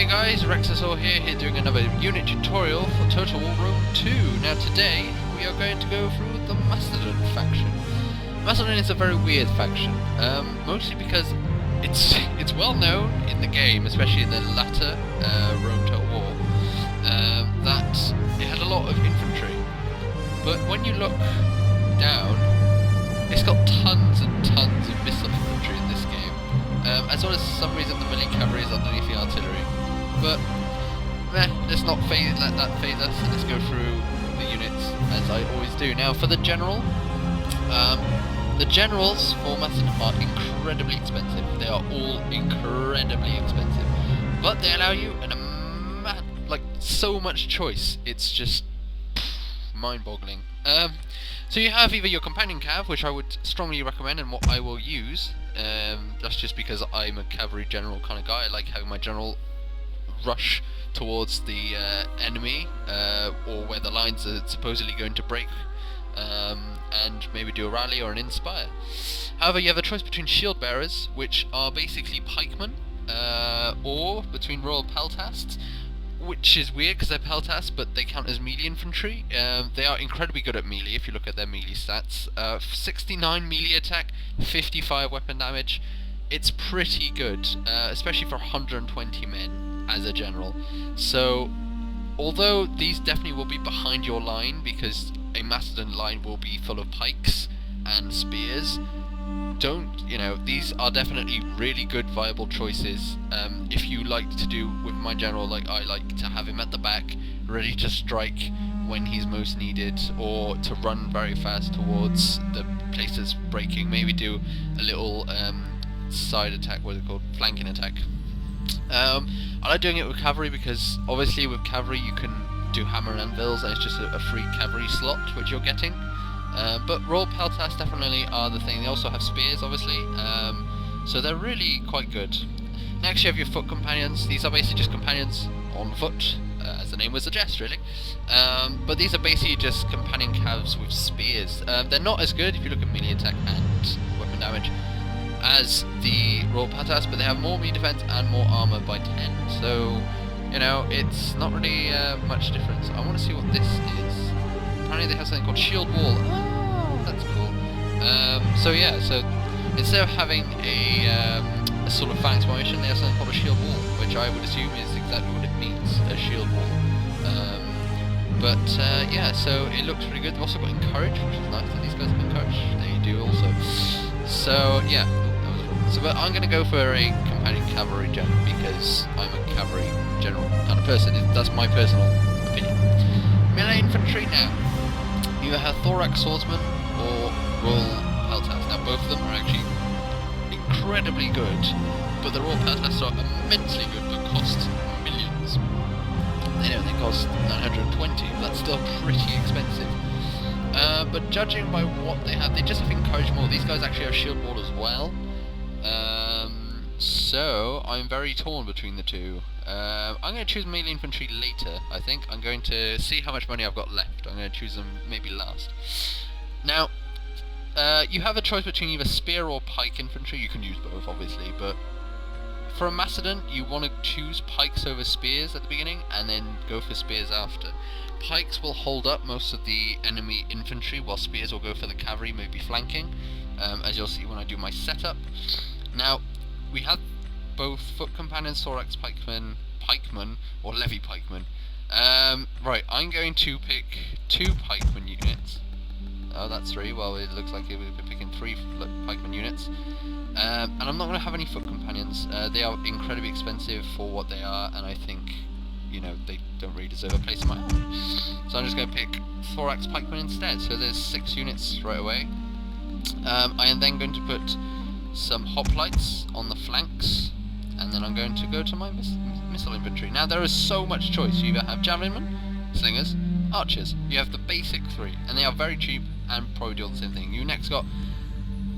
Hey guys, Rexasaur here doing another unit tutorial for Total War Rome 2. Now today, we are going to go through the Macedonian faction. Macedonian is a very weird faction, mostly because it's well known in the game, especially in the latter Rome Total War, that it had a lot of infantry. But when you look down, it's got tons and tons of missile infantry in this game. As well as for some reason the melee cavalry is underneath the artillery. But let's not let that phase us, and let's go through the units as I always do. Now for the generals for Macedon are incredibly expensive. They are all incredibly expensive, but they allow you so much choice. It's just mind-boggling. So you have either your companion cav, which I would strongly recommend and what I will use. That's just because I'm a cavalry general kind of guy. I like having my general rush towards the enemy, or where the lines are supposedly going to break, and maybe do a rally or an inspire. However, you have a choice between shield bearers, which are basically pikemen, or between royal peltasts, which is weird because they're peltasts, but they count as melee infantry. They are incredibly good at melee if you look at their melee stats. 69 melee attack, 55 weapon damage. It's pretty good, especially for 120 men as a general. So, although these definitely will be behind your line because a Macedon line will be full of pikes and spears, these are definitely really good viable choices. If you like to do with my general, like I like to have him at the back, ready to strike when he's most needed, or to run very fast towards the places breaking, maybe do a little side attack, what is it called, flanking attack. I like doing it with cavalry because obviously with cavalry you can do hammer and anvils, and it's just a free cavalry slot which you're getting. But royal peltasts definitely are the thing. They also have spears, obviously, so they're really quite good. Next you have your foot companions. These are basically just companions on foot, as the name would suggest, really. But these are basically just companion calves with spears. They're not as good if you look at melee attack and weapon damage as the royal peltasts, but they have more melee defense and more armor by 10. So, it's not really much difference. I want to see what this is. Apparently they have something called shield wall. Oh, that's cool. So instead of having a sort of phalanx formation, they have something called a shield wall, which I would assume is exactly what it means, a shield wall. So it looks really good. They've also got encourage, which is nice that these guys have encourage. They do also. So yeah, but I'm going to go for a companion cavalry general because I'm a cavalry general kind of person. That's my personal opinion. Melee infantry now. You have thorax swordsman or royal peltasts. Now both of them are actually incredibly good, but the royal peltasts are immensely good but cost millions. They cost 920, but that's still pretty expensive. But judging by what they have, they just have encourage more. These guys actually have shield wall as well. So I'm very torn between the two. I'm going to choose melee infantry later, I think. I'm going to see how much money I've got left. I'm going to choose them maybe last. Now, you have a choice between either spear or pike infantry. You can use both, obviously, but for a Macedon, you want to choose pikes over spears at the beginning, and then go for spears after. Pikes will hold up most of the enemy infantry, while spears will go for the cavalry, maybe flanking, as you'll see when I do my setup. Now, we have both foot companions, thorax pikemen, or levy pikemen. Right, I'm going to pick 2 pikemen units. Oh, that's 3. Well, it looks like we'll be picking 3 pikemen units. And I'm not going to have any foot companions. They are incredibly expensive for what they are, and I think, they don't really deserve a place in my army. So I'm just going to pick thorax pikemen instead. So there's 6 units right away. I am then going to put some hoplites on the flanks, and then I'm going to go to my missile infantry. Now there is so much choice. You either have javelinmen, slingers, archers. You have the basic 3, and they are very cheap and probably do the same thing. You next got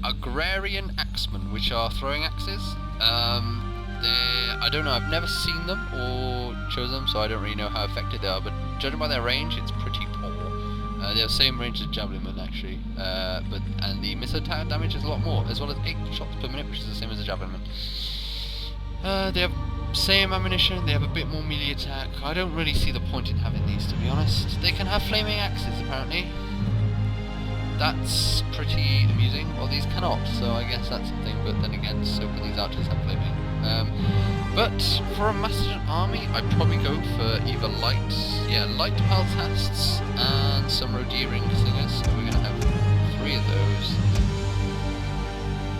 Agrarian Axman, which are throwing axes. I don't know, I've never seen them or chosen them, so I don't really know how effective they are, but judging by their range, it's pretty poor. They have the same range as javelinmen actually, and the missile attack damage is a lot more, as well as 8 shots per minute, which is the same as a javelinman. They have Same ammunition, they have a bit more melee attack. I don't really see the point in having these, to be honest. They can have flaming axes, apparently. That's pretty amusing. Well, these cannot, so I guess that's something, but then again, so can these archers have flaming. But for a Macedonian army, I'd probably go for either light peltasts and some Rhoderian slingers. So we're going to have 3 of those.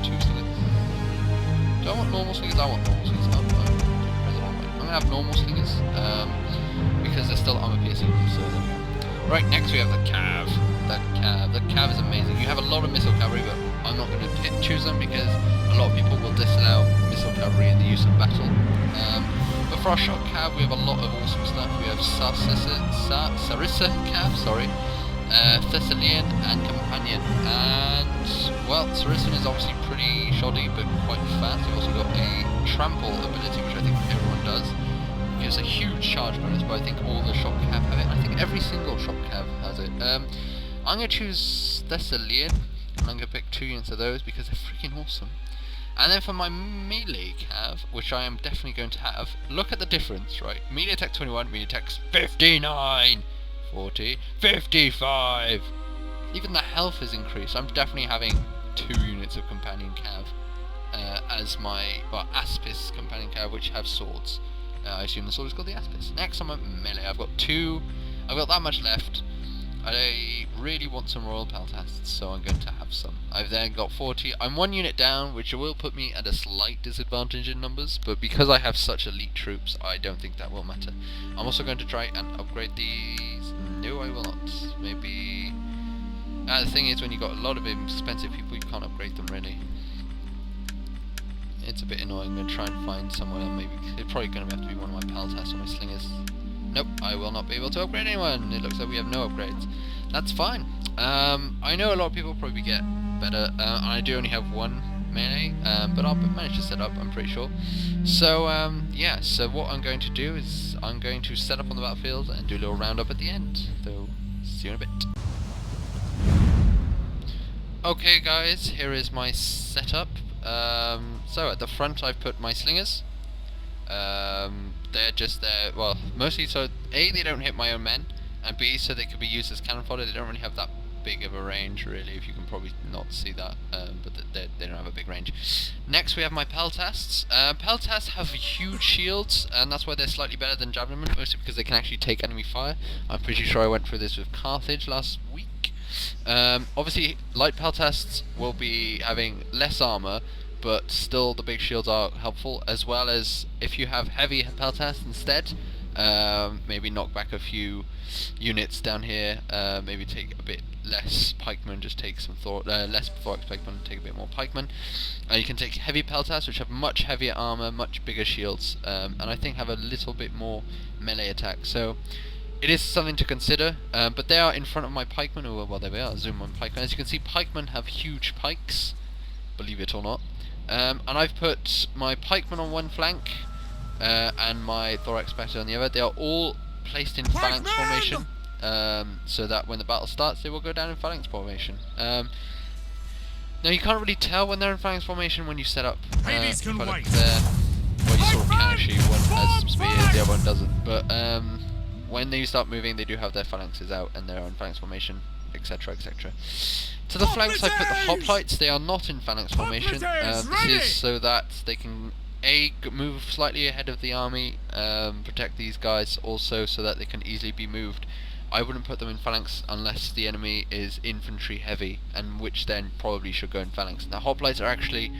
2 slingers. Do I want normal slingers? I want normal slingers. I'm going to have normal slingers, because they're still armor piercing, so there we go. Right, next we have the Cav. The Cav is amazing. You have a lot of missile cavalry, but I'm not going to choose them because a lot of people will disallow missile cavalry in the use of battle. But for our shock Cav, we have a lot of awesome stuff. We have Sarissa Cav, Thessalian and Companion. And, well, Sarissa is obviously pretty shoddy, but quite fast. You've also got a Trample ability, which I think everyone does. It gives a huge charge bonus, but I think all the shock Cav have it. I think every single shock Cav has it. I'm going to choose Thessalian, and I'm going to pick 2 units of those because they're freaking awesome. And then for my melee Cav, which I am definitely going to have, look at the difference, right? Melee attack 21, melee attack 59, 40, 55. Even the health is increased. I'm definitely having 2 units of companion Cav as my, well, Aspis companion Cav, which have swords. I assume the sword is called the Aspis. Next on my melee, I've got that much left. I really want some Royal Peltasts, so I'm going to have some. I've then got 40. I'm 1 unit down, which will put me at a slight disadvantage in numbers, but because I have such elite troops, I don't think that will matter. I'm also going to try and upgrade these. No, I will not. Maybe... the thing is, when you've got a lot of expensive people, you can't upgrade them, really. It's a bit annoying. I'm going to try and find somewhere, maybe... It's probably going to have to be one of my Peltasts or my Slingers. Nope, I will not be able to upgrade anyone. It looks like we have no upgrades. That's fine. I know a lot of people probably get better. I do only have 1 melee, but I'll manage to set up, I'm pretty sure. So, yeah, so what I'm going to do is I'm going to set up on the battlefield and do a little roundup at the end. So, see you in a bit. Okay guys, here is my setup. So at the front I've put my slingers. They're just there, well, mostly so A, they don't hit my own men, and B, so they could be used as cannon fodder. They don't really have that big of a range, really, if you can probably not see that, but they don't have a big range. Next we have my Peltasts. Peltasts have huge shields, and that's why they're slightly better than Javelinmen, mostly because they can actually take enemy fire. I'm pretty sure I went through this with Carthage last week. Obviously, light Peltasts will be having less armor, but still the big shields are helpful, as well as if you have heavy Peltasts instead, maybe knock back a few units down here, maybe take a bit less Pikemen, just take some less Thorax Pikemen, take a bit more Pikemen. You can take heavy Peltasts, which have much heavier armor, much bigger shields, and I think have a little bit more melee attack. So it is something to consider, but they are in front of my Pikemen. Oh, well, there we are, zoom on Pikemen. As you can see, Pikemen have huge pikes, believe it or not. And I've put my Pikemen on one flank, and my Thorax Spectre on the other. They are all placed in phalanx formation, so that when the battle starts they will go down in phalanx formation. Now you can't really tell when they're in phalanx formation when you set up. If I look there, well, you sort of can actually, one has some spears, the other one doesn't, but when they start moving they do have their phalanxes out and they're in phalanx formation, etc, etc. To the flanks I put the hoplites. They are not in phalanx formation. This is so that they can move slightly ahead of the army, protect these guys, also so that they can easily be moved. I wouldn't put them in phalanx unless the enemy is infantry heavy, and which then probably should go in phalanx. Now hoplites are actually,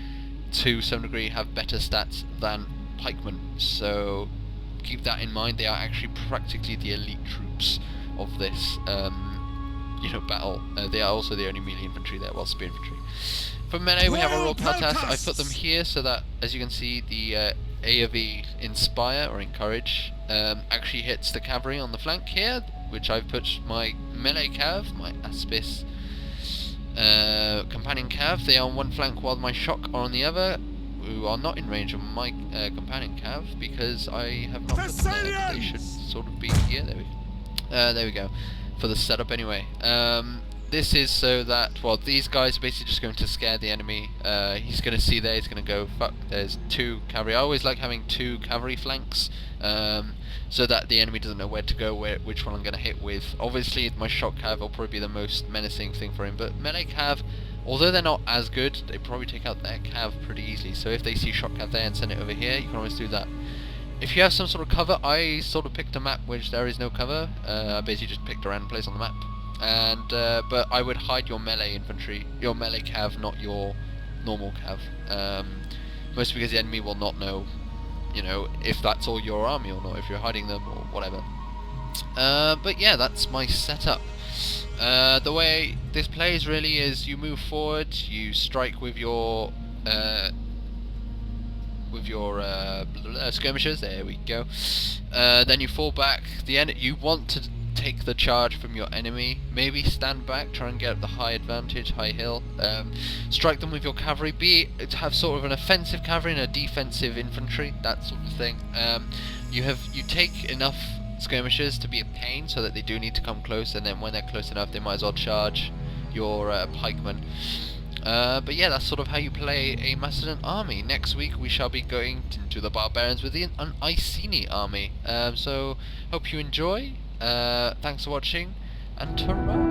to some degree, have better stats than pikemen, so keep that in mind. They are actually practically the elite troops of this battle. They are also the only melee infantry there, well, spear infantry. For melee we have a Royal Peltast. I put them here so that, as you can see, the A of E Inspire or Encourage actually hits the cavalry on the flank here, which I've put my melee cav, my Aspis companion cav. They are on one flank while my shock are on the other, who are not in range of my companion cav because I have not put them there, but they should sort of be here. There we go. For the setup anyway. this is so that, well, these guys are basically just going to scare the enemy. He's going to see there, he's going to go, fuck, there's 2 cavalry. I always like having 2 cavalry flanks, so that the enemy doesn't know where to go, which one I'm going to hit with. Obviously, my shock cav will probably be the most menacing thing for him, but melee cav, although they're not as good, they probably take out their cav pretty easily. So if they see shock cav there and send it over here, you can always do that. If you have some sort of cover, I sort of picked a map which there is no cover. I basically just picked a random place on the map. And but I would hide your melee infantry, your melee cav, not your normal cav. Mostly because the enemy will not know, you know, if that's all your army or not, if you're hiding them or whatever. But yeah, that's my setup. The way this plays really is you move forward, you strike with your skirmishers. There we go. Then you fall back. You want to take the charge from your enemy. Maybe stand back, try and get the high advantage, high hill. Strike them with your cavalry. Have sort of an offensive cavalry and a defensive infantry, that sort of thing. You take enough skirmishers to be a pain, so that they do need to come close, and then when they're close enough, they might as well charge your pikemen. But yeah, that's sort of how you play a Macedonian army. Next week we shall be going to the barbarians with an Iceni army. So hope you enjoy. Thanks for watching, and ta-ra!